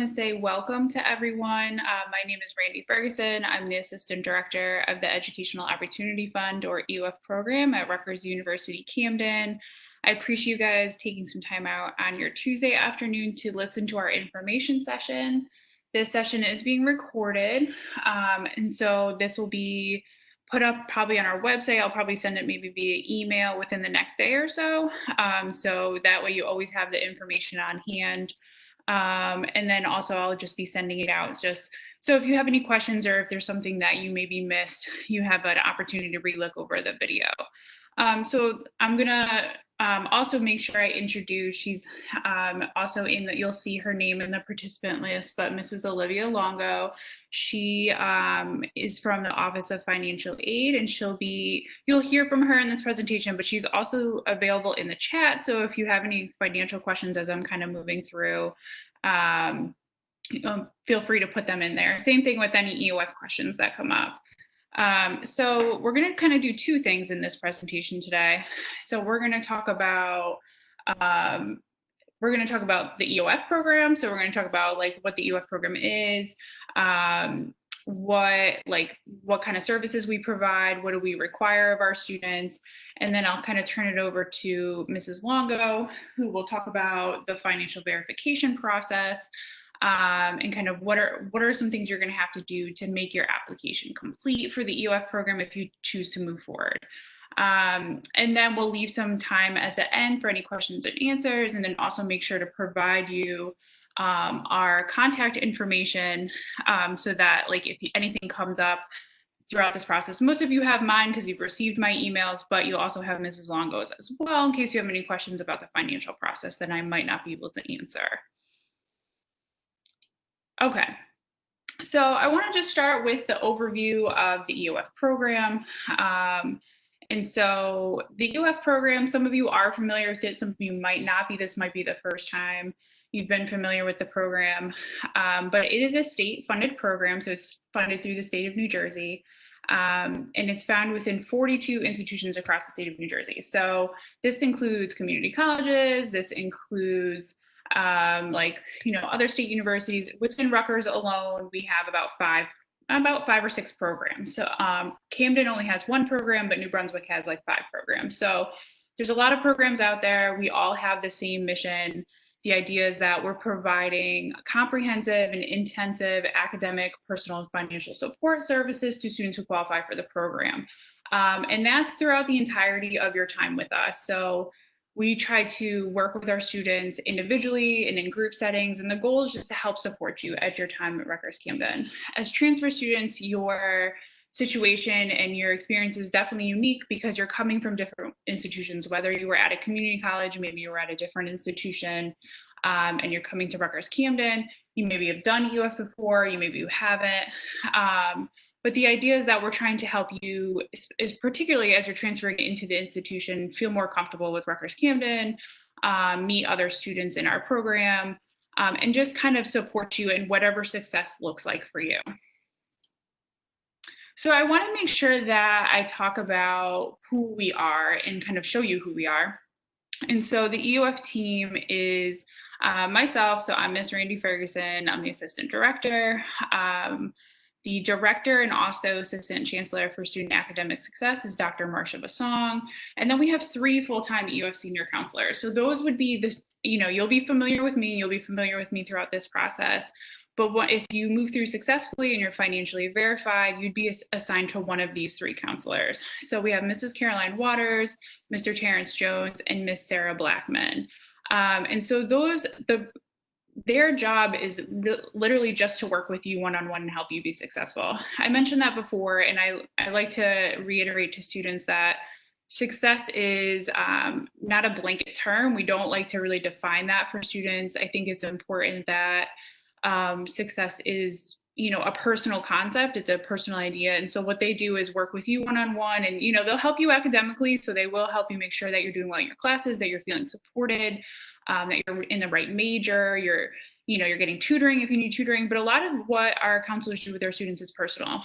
want to say welcome to everyone. My name is Randy Ferguson. I'm the Assistant Director of the Educational Opportunity Fund, or EOF Program, at Rutgers-Camden. I appreciate you guys taking some time out on your Tuesday afternoon to listen to our information session. This session is being recorded, and so this will be put up probably on our website. I'll probably send it maybe via email within the next day or so. So that way you always have the information on hand. And then also I'll just be sending it out just so if you have any questions or if there's something that you maybe missed, you have an opportunity to re-look over the video. So I'm gonna also make sure I introduce, she's also in the, you'll see her name in the participant list, but Mrs. Olivia Longo. She is from the Office of Financial Aid, and you'll hear from her in this presentation, but she's also available in the chat. So if you have any financial questions as I'm kind of moving through, feel free to put them in there. Same thing with any EOF questions that come up. So we're going to kind of do two things in this presentation today. So we're going to talk about the EOF program. So we're going to talk about like what the EOF program is, what kind of services we provide, what do we require of our students, and then I'll kind of turn it over to Mrs. Longo, who will talk about the financial verification process. And kind of what are some things you're going to have to do to make your application complete for the EOF program if you choose to move forward. And then we'll leave some time at the end for any questions and answers, and then also make sure to provide you our contact information so that like if anything comes up throughout this process, most of you have mine because you've received my emails, but you'll also have Mrs. Longo's as well in case you have any questions about the financial process that I might not be able to answer. Okay, so I want to just start with the overview of the EOF program. And so the EOF program, some of you are familiar with it, some of you might not be. This might be the first time you've been familiar with the program, but it is a state-funded program, so it's funded through the state of New Jersey, and it's found within 42 institutions across the state of New Jersey. So this includes community colleges, this includes other state universities. Within Rutgers alone, we have about five or six programs. So Camden only has one program, but New Brunswick has like 5 programs. So there's a lot of programs out there. We all have the same mission. The idea is that we're providing comprehensive and intensive academic, personal, and financial support services to students who qualify for the program. And that's throughout the entirety of your time with us. So we try to work with our students individually and in group settings, and the goal is just to help support you at your time at Rutgers-Camden. As transfer students, your situation and your experience is definitely unique because you're coming from different institutions, whether you were at a community college, maybe you were at a different institution, and you're coming to Rutgers-Camden, you maybe have done EOF before, maybe you haven't. But the idea is that we're trying to help you, particularly as you're transferring into the institution, feel more comfortable with Rutgers-Camden, meet other students in our program, and just kind of support you in whatever success looks like for you. So I want to make sure that I talk about who we are and kind of show you who we are. And so the EOF team is myself, so I'm Miss Randy Ferguson, I'm the Assistant Director. The director and also assistant chancellor for student academic success is Dr. Marcia Basong. And then we have 3 full-time EOF senior counselors. So those would be this, you'll be familiar with me, you'll be familiar with me throughout this process. But if you move through successfully and you're financially verified, you'd be assigned to one of these 3 counselors. So we have Mrs. Caroline Waters, Mr. Terrence Jones, and Miss Sarah Blackman. And so their job is literally just to work with you one-on-one and help you be successful. I mentioned that before, and I like to reiterate to students that success is not a blanket term. We don't like to really define that for students. I think it's important that success is, a personal concept. It's a personal idea. And so what they do is work with you one-on-one, and, they'll help you academically. So they will help you make sure that you're doing well in your classes, that you're feeling supported, that you're in the right major, you're getting tutoring if you need tutoring, but a lot of what our counselors do with their students is personal.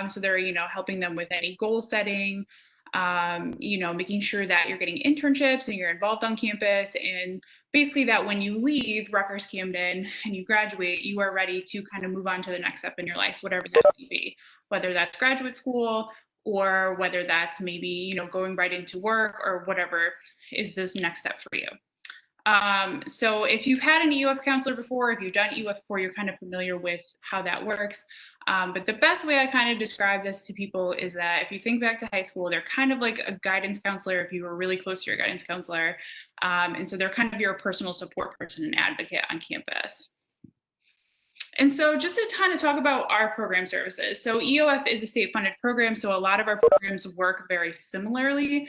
So they're, helping them with any goal setting, making sure that you're getting internships and you're involved on campus, and basically that when you leave Rutgers-Camden and you graduate, you are ready to kind of move on to the next step in your life, whatever that may be, whether that's graduate school or whether that's maybe, going right into work or whatever is this next step for you. So if you've had an EOF counselor before, if you've done EOF before, you're kind of familiar with how that works. But the best way I kind of describe this to people is that if you think back to high school, they're kind of like a guidance counselor if you were really close to your guidance counselor. And so they're kind of your personal support person and advocate on campus. And so just to kind of talk about our program services. So EOF is a state-funded program, so a lot of our programs work very similarly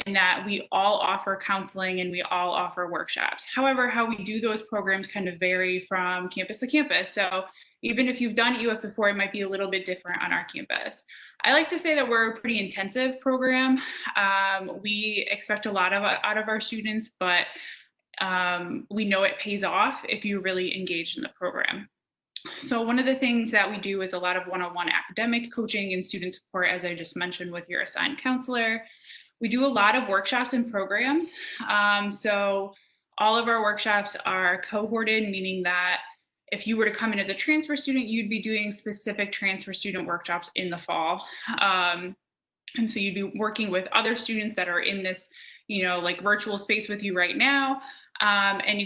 in that we all offer counseling and we all offer workshops. However, how we do those programs kind of vary from campus to campus. So even if you've done EOF before, it might be a little bit different on our campus. I like to say that we're a pretty intensive program. We expect a lot out of our students, but we know it pays off if you really engage in the program. So one of the things that we do is a lot of one-on-one academic coaching and student support, as I just mentioned, with your assigned counselor. We do a lot of workshops and programs. So all of our workshops are cohorted, meaning that if you were to come in as a transfer student, you'd be doing specific transfer student workshops in the fall. And so you'd be working with other students that are in this, like virtual space with you right now. And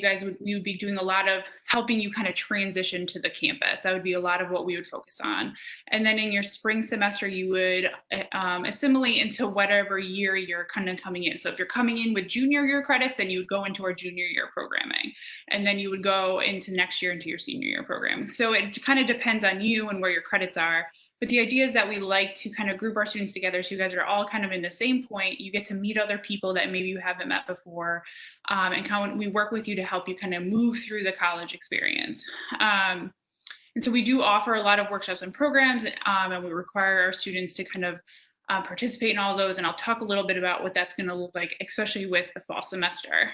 we would be doing a lot of helping you kind of transition to the campus. That would be a lot of what we would focus on. And then in your spring semester, you would assimilate into whatever year you're kind of coming in. So if you're coming in with junior year credits, then you would go into our junior year programming. And then you would go into next year into your senior year programming. So it kind of depends on you and where your credits are. But the idea is that we like to kind of group our students together so you guys are all kind of in the same point. You get to meet other people that maybe you haven't met before, and we work with you to help you kind of move through the college experience. And so we do offer a lot of workshops and programs, and we require our students to kind of participate in all those. And I'll talk a little bit about what that's going to look like, especially with the fall semester.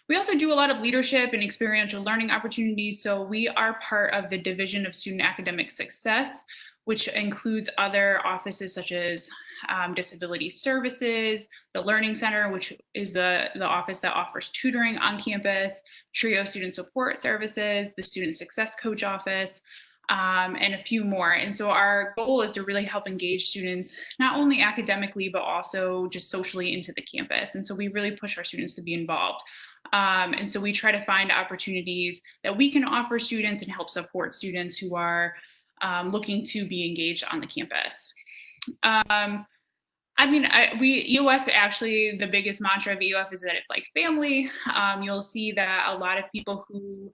We also do a lot of leadership and experiential learning opportunities. So we are part of the Division of Student Academic Success, which includes other offices such as Disability Services, the Learning Center, which is the office that offers tutoring on campus, TRIO Student Support Services, the Student Success Coach Office, and a few more. And so our goal is to really help engage students, not only academically, but also just socially into the campus. And so we really push our students to be involved. And so we try to find opportunities that we can offer students and help support students who are looking to be engaged on the campus. EOF, actually, the biggest mantra of EOF is that it's like family. You'll see that a lot of people who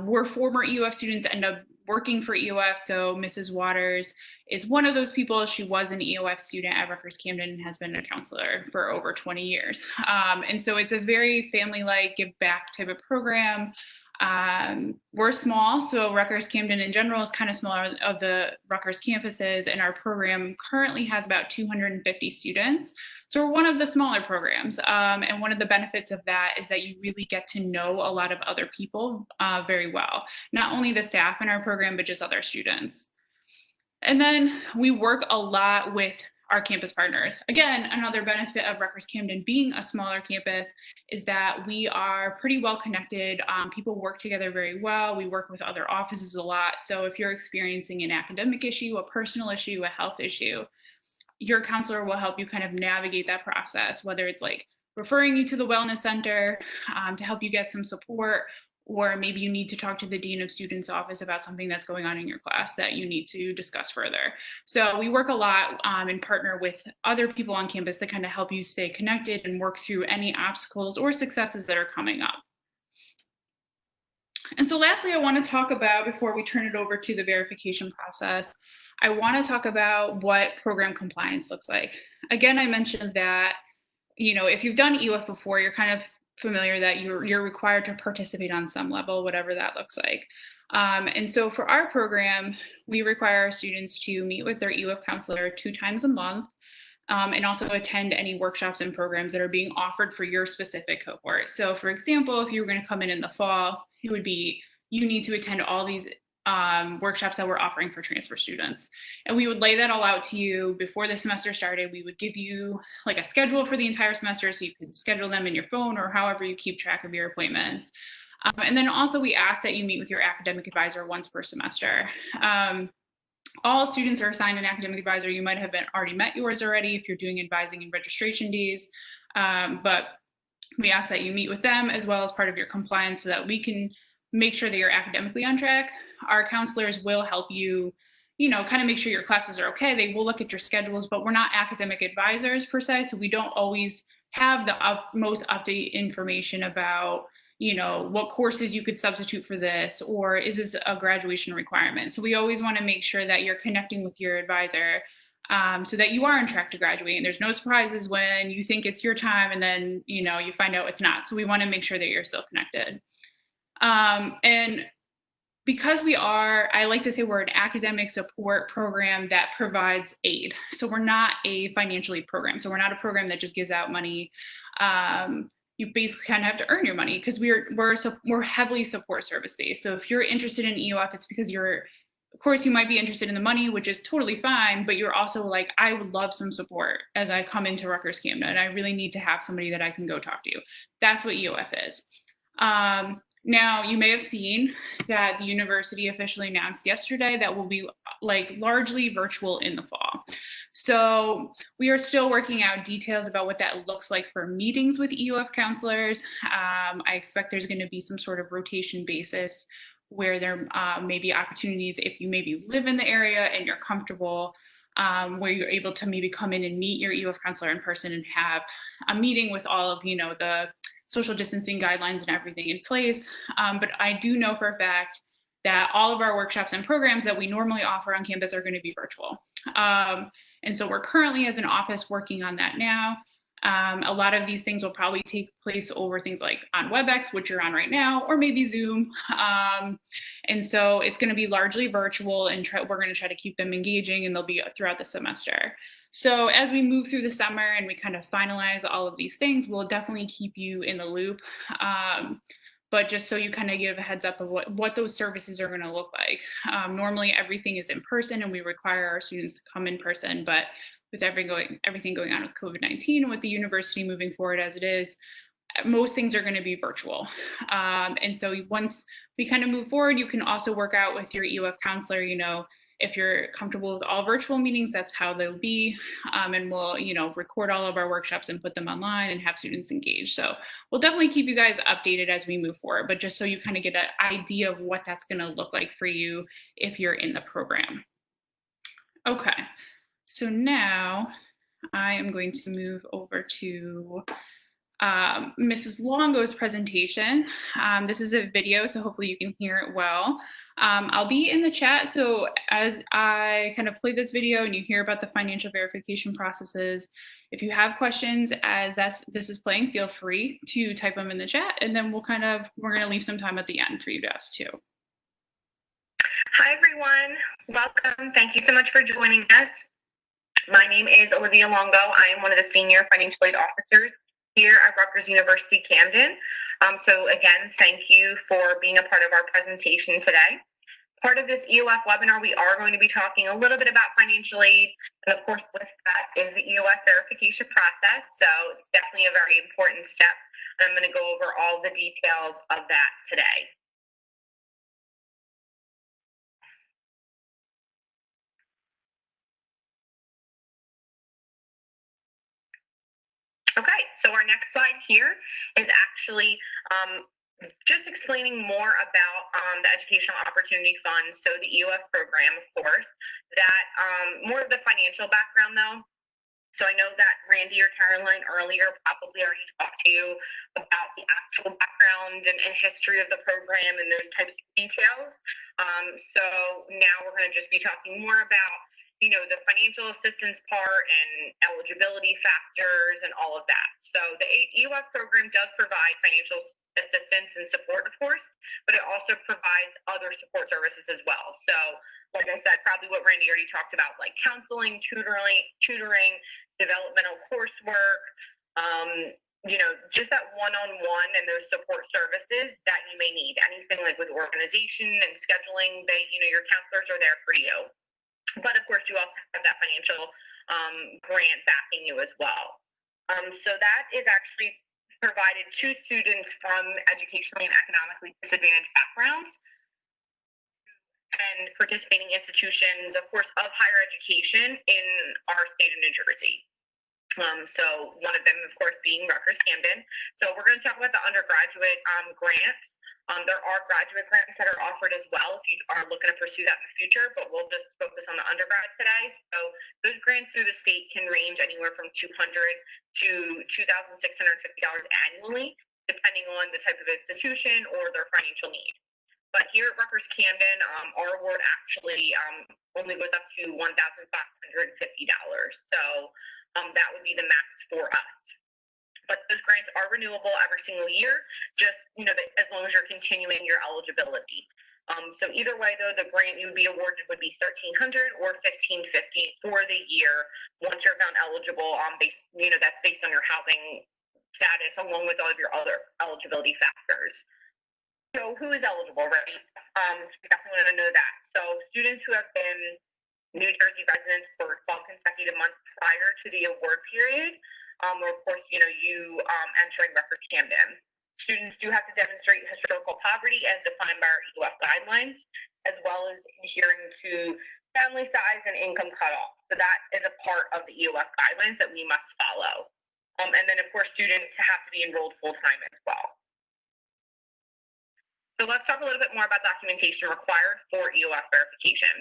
were former EOF students end up working for EOF. So Mrs. Waters is one of those people. She was an EOF student at Rutgers-Camden and has been a counselor for over 20 years. And so it's a very family-like, give back type of program. We're small, so Rutgers-Camden in general is kind of smaller of the Rutgers campuses, and our program currently has about 250 students. So we're one of the smaller programs, and one of the benefits of that is that you really get to know a lot of other people very well, not only the staff in our program, but just other students. And then we work a lot with our campus partners. Again, another benefit of Rutgers-Camden being a smaller campus is that we are pretty well connected. People work together very well. We work with other offices a lot. So if you're experiencing an academic issue, a personal issue, a health issue, your counselor will help you kind of navigate that process, whether it's like referring you to the wellness center to help you get some support, or maybe you need to talk to the dean of students office about something that's going on in your class that you need to discuss further. So we work a lot and partner with other people on campus to kind of help you stay connected and work through any obstacles or successes that are coming up. And so lastly, I want to talk about, before we turn it over to the verification process, I want to talk about what program compliance looks like. Again, I mentioned that, if you've done EOF before, you're kind of familiar that you're required to participate on some level, whatever that looks like. And so for our program, we require our students to meet with their EOF counselor 2 times a month, and also attend any workshops and programs that are being offered for your specific cohort. So for example, if you were going to come in the fall, it would be, you need to attend all these workshops that we're offering for transfer students. And we would lay that all out to you before the semester started. We would give you like a schedule for the entire semester so you could schedule them in your phone or however you keep track of your appointments. And then also we ask that you meet with your academic advisor once per semester. All students are assigned an academic advisor. You might have already met yours already if you're doing advising and registration days, but we ask that you meet with them as well as part of your compliance so that we can make sure that you're academically on track. Our counselors will help you, kind of make sure your classes are okay. They will look at your schedules, but we're not academic advisors per se, so we don't always have the most updated information about what courses you could substitute for this, or is this a graduation requirement? So we always want to make sure that you're connecting with your advisor so that you are on track to graduate. And there's no surprises when you think it's your time and then, you find out it's not. So we want to make sure that you're still connected. And because I like to say we're an academic support program that provides aid. So we're not a financial aid program. So we're not a program that just gives out money. You basically kind of have to earn your money because we're heavily support service based. So if you're interested in EOF, it's because of course, you might be interested in the money, which is totally fine, but you're also like, I would love some support as I come into Rutgers-Camden, and I really need to have somebody that I can go talk to. That's what EOF is. Now, you may have seen that the university officially announced yesterday that we'll be largely virtual in the fall. So we are still working out details about what that looks like for meetings with EOF counselors. I expect there's going to be some sort of rotation basis where there may be opportunities if you maybe live in the area and you're comfortable, where you're able to maybe come in and meet your EOF counselor in person and have a meeting with all of the social distancing guidelines and everything in place. But I do know for a fact that all of our workshops and programs that we normally offer on campus are going to be virtual. And so we're currently as an office working on that now. A lot of these things will probably take place over things like on WebEx, which you're on right now, or maybe Zoom. And so it's going to be largely virtual, and we're going to try to keep them engaging, and they'll be throughout the semester. So as we move through the summer and we kind of finalize all of these things, we'll definitely keep you in the loop. But just so you kind of give a heads up of what those services are going to look like. Normally everything is in person and we require our students to come in person, but with everything going on with COVID-19 and with the university moving forward as it is, most things are going to be virtual. And so once we kind of move forward, you can also work out with your EOF counselor, if you're comfortable with all virtual meetings, that's how they'll be. And we'll, record all of our workshops and put them online and have students engaged. So we'll definitely keep you guys updated as we move forward, but just so you kind of get an idea of what that's going to look like for you if you're in the program. Okay, so now I am going to move over to Mrs. Longo's presentation. This is a video, so hopefully you can hear it well. I'll be in the chat, so as I kind of play this video and you hear about the financial verification processes, if you have questions as this is playing, feel free to type them in the chat, and then we're going to leave some time at the end for you to ask too. Hi everyone, welcome. Thank you so much for joining us. My name is Olivia Longo. I am one of the senior financial aid officers here at Rutgers-Camden. So again, thank you for being a part of our presentation today. Part of this EOF webinar, we are going to be talking a little bit about financial aid, and of course with that is the EOF verification process. So it's definitely a very important step, and I'm going to go over all the details of that today. Okay, so our next slide here is actually just explaining more about the Educational Opportunity Fund, so the EOF program, of course, that more of the financial background though. So I know that Randy or Caroline earlier probably already talked to you about the actual background and history of the program and those types of details. So now we're going to just be talking more about the financial assistance part and eligibility factors and all of that. So the EOF program does provide financial assistance and support, of course, but it also provides other support services as well. So like I said, probably what Randy already talked about, like counseling, tutoring, developmental coursework, just that one-on-one and those support services that you may need. Anything like with organization and scheduling, your counselors are there for you. But of course, you also have that financial grant backing you as well. So that is actually provided to students from educationally and economically disadvantaged backgrounds and participating institutions, of course, of higher education in our state of New Jersey. So one of them, of course, being Rutgers-Camden. So we're going to talk about the undergraduate grants. There are graduate grants that are offered as well if you are looking to pursue that in the future, but we'll just focus on the undergrad today. So those grants through the state can range anywhere from $200 to $2,650 annually, depending on the type of institution or their financial need. But here at Rutgers-Camden, our award actually only goes up to $1,550. So that would be the max for us. But those grants are renewable every single year, just as long as you're continuing your eligibility. So either way, though, the grant you would be awarded would be $1,300 or $1,550 for the year once you're found eligible. That's based on your housing status along with all of your other eligibility factors. So who is eligible, right? We definitely want to know that. So students who have been New Jersey residents for 12 consecutive months prior to the award period, or of course, you entering Rutgers-Camden. Students do have to demonstrate historical poverty as defined by our EOF guidelines, as well as adhering to family size and income cutoff. So that is a part of the EOF guidelines that we must follow. And then, of course, students have to be enrolled full-time as well. So let's talk a little bit more about documentation required for EOF verification.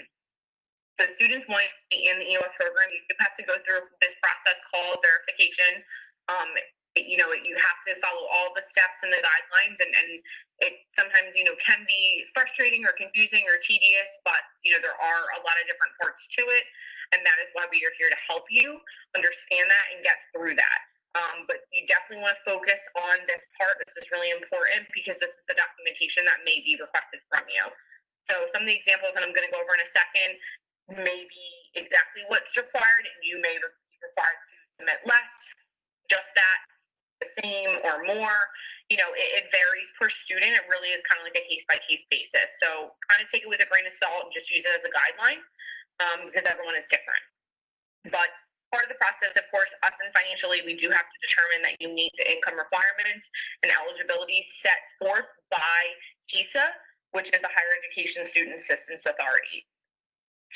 So students want to be in the EOF program, you do have to go through this process called verification. You have to follow all the steps and the guidelines, and it sometimes, can be frustrating or confusing or tedious, but, there are a lot of different parts to it, and that is why we are here to help you understand that and get through that. But you definitely want to focus on this part. This is really important because this is the documentation that may be requested from you. So some of the examples that I'm going to go over in a second may be exactly what's required, and you may be required to submit less, just that, the same, or more. It varies per student. It really is kind of like a case-by-case basis. So kind of take it with a grain of salt and just use it as a guideline because everyone is different. But part of the process, of course, us and financially, we do have to determine that you meet the income requirements and eligibility set forth by HESA, which is the Higher Education Student Assistance Authority.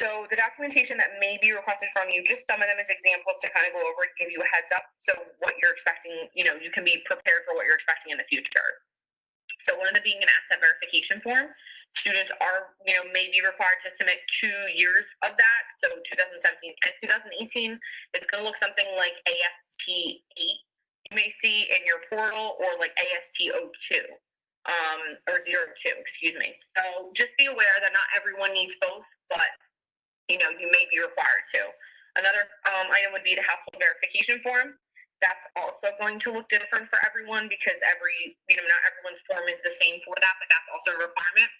So the documentation that may be requested from you, just some of them as examples to kind of go over and give you a heads up. So what you're expecting, you can be prepared for what you're expecting in the future. So one of them being an asset verification form. Students are, may be required to submit 2 years of that. So 2017 and 2018, it's going to look something like AST 8 you may see in your portal, or like AST 02 or 02, excuse me. So just be aware that not everyone needs both, but you may be required to. Another item would be the household verification form. That's also going to look different for everyone because not everyone's form is the same for that, but that's also a requirement.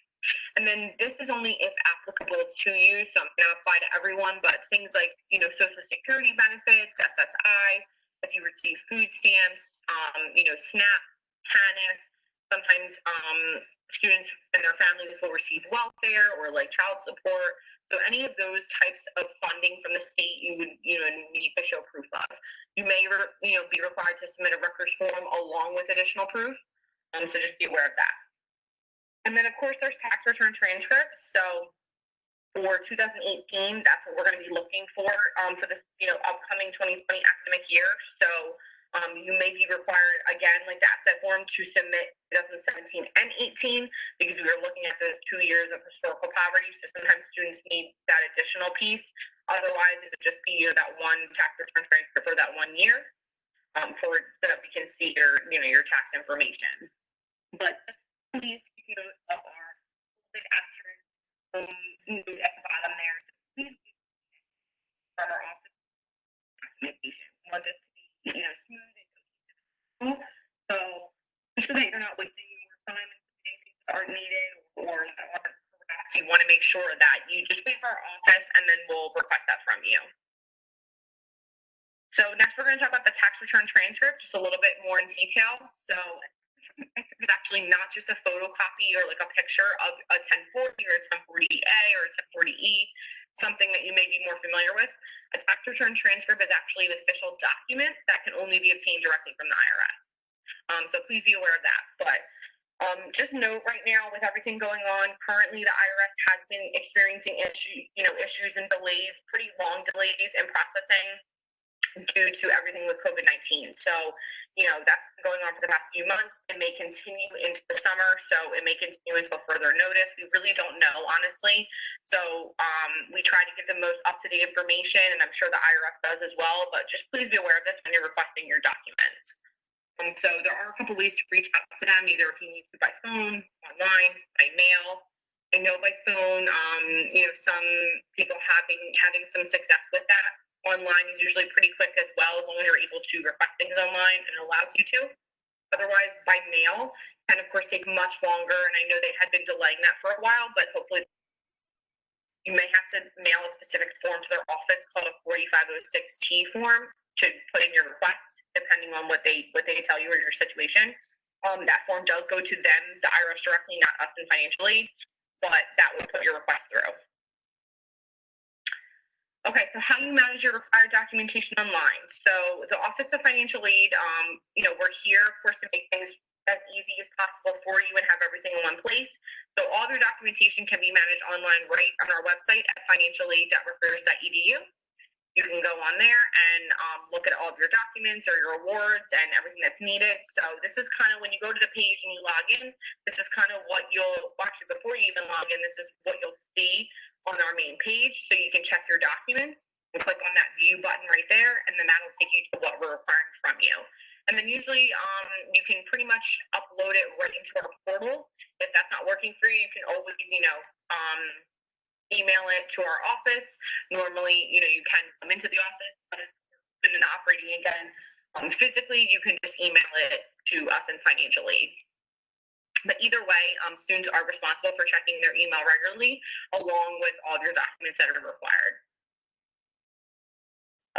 And then this is only if applicable to you, so I'm going to apply to everyone, but things like, Social Security benefits, SSI, if you receive food stamps, SNAP, TANF, sometimes students and their families will receive welfare or like child support. So any of those types of funding from the state, you would, need to show proof of. You may, be required to submit a Rutgers form along with additional proof. So just be aware of that. And then, of course, there's tax return transcripts. So for 2018, that's what we're going to be looking for this, upcoming 2020 academic year. So you may be required, again, like the asset form, to submit 2017 and 18 because we were looking at those 2 years of historical poverty. So sometimes students need that additional piece. Otherwise, it would just be that one tax return transcript for that 1 year so that we can see your tax information. But please take note of our big asterisk at the bottom there. So please from our office documentation. We want this to be smooth and cohesive. So just so that you're not wasting more time and submitting things that aren't needed or that aren't correct, you want to make sure that you just wait for our office and then we'll request that from you. So next we're going to talk about the tax return transcript, just a little bit more in detail. So it's actually not just a photocopy or like a picture of a 1040 or a 1040A or a 1040E, something that you may be more familiar with. A tax return transcript is actually an official document that can only be obtained directly from the IRS. So please be aware of that. But just note right now, with everything going on, currently the IRS has been experiencing issues and delays, pretty long delays in processing due to everything with COVID-19. So, that's been going on for the past few months. It may continue into the summer, so it may continue until further notice. We really don't know, honestly. So we try to give the most up-to-date information, and I'm sure the IRS does as well, but just please be aware of this when you're requesting your documents. So there are a couple ways to reach out to them, either if you need to by phone, online, by mail. I know by phone, some people having some success with that. Online is usually pretty quick as well, as long as you're able to request things online and it allows you to. Otherwise, by mail can, of course, take much longer, and I know they had been delaying that for a while, but hopefully you may have to mail a specific form to their office called a 4506T form to put in your request, depending on what they tell you or your situation. That form does go to them, the IRS directly, not us in financial aid, but that will put your request through. Okay, so how you manage your required documentation online. So the Office of Financial Aid, we're here, of course, to make things as easy as possible for you and have everything in one place. So all of your documentation can be managed online right on our website at financialaid.rutgers.edu. You can go on there and look at all of your documents or your awards and everything that's needed. So this is kind of, when you go to the page and you log in, this is kind of what actually before you even log in, this is what you'll see on our main page. So you can check your documents and click on that view button right there, and then that'll take you to what we're requiring from you. And then usually you can pretty much upload it right into our portal. If that's not working for you, you can always, email it to our office. Normally, you can come into the office, but if it's been operating again physically, you can just email it to us in financial aid. But either way, students are responsible for checking their email regularly, along with all your documents that are required.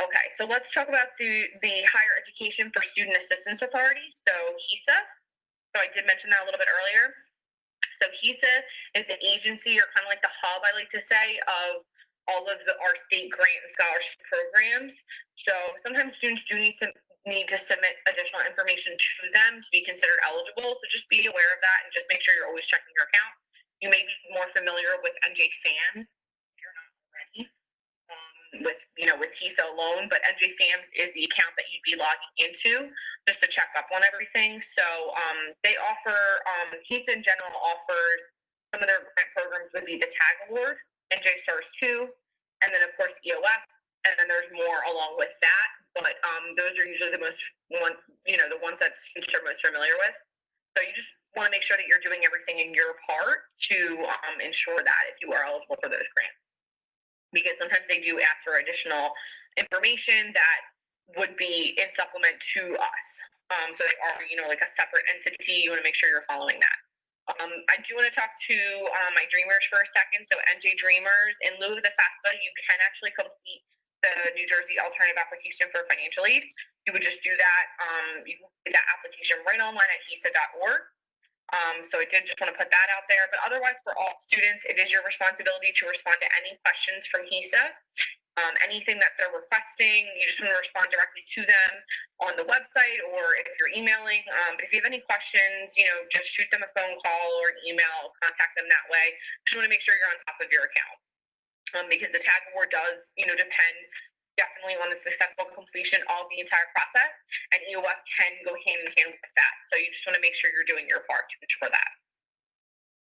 Okay, so let's talk about the Higher Education for Student Assistance Authority, so HESA. So I did mention that a little bit earlier. So HESA is the agency, or kind of like the hub, I like to say, of all of our state grant and scholarship programs. So sometimes students do need to submit additional information to them to be considered eligible. So just be aware of that and just make sure you're always checking your account. You may be more familiar with NJ FAMS if you're not already with HESA alone, but NJ FAMS is the account that you'd be logging into just to check up on everything. So they offer, HESA in general offers, some of their grant programs would be the TAG Award, NJ STARS 2, and then of course EOF, and then there's more along with that. But those are usually the ones that students are most familiar with. So you just want to make sure that you're doing everything in your part to ensure that if you are eligible for those grants. Because sometimes they do ask for additional information that would be in supplement to us. So they are, like a separate entity. You want to make sure you're following that. I do want to talk to my Dreamers for a second. So NJ Dreamers, in lieu of the FAFSA, you can actually complete the New Jersey Alternative Application for Financial Aid. You would just do that. You can do that application right online at HESA.org. So I did just want to put that out there. But otherwise, for all students, it is your responsibility to respond to any questions from HESA. Anything that they're requesting, you just want to respond directly to them on the website, or if you're emailing. If you have any questions, just shoot them a phone call or an email, contact them that way. Just want to make sure you're on top of your account. Because the TAG Award does, depend definitely on the successful completion of the entire process, and EOF can go hand in hand with that. So you just want to make sure you're doing your part to ensure that.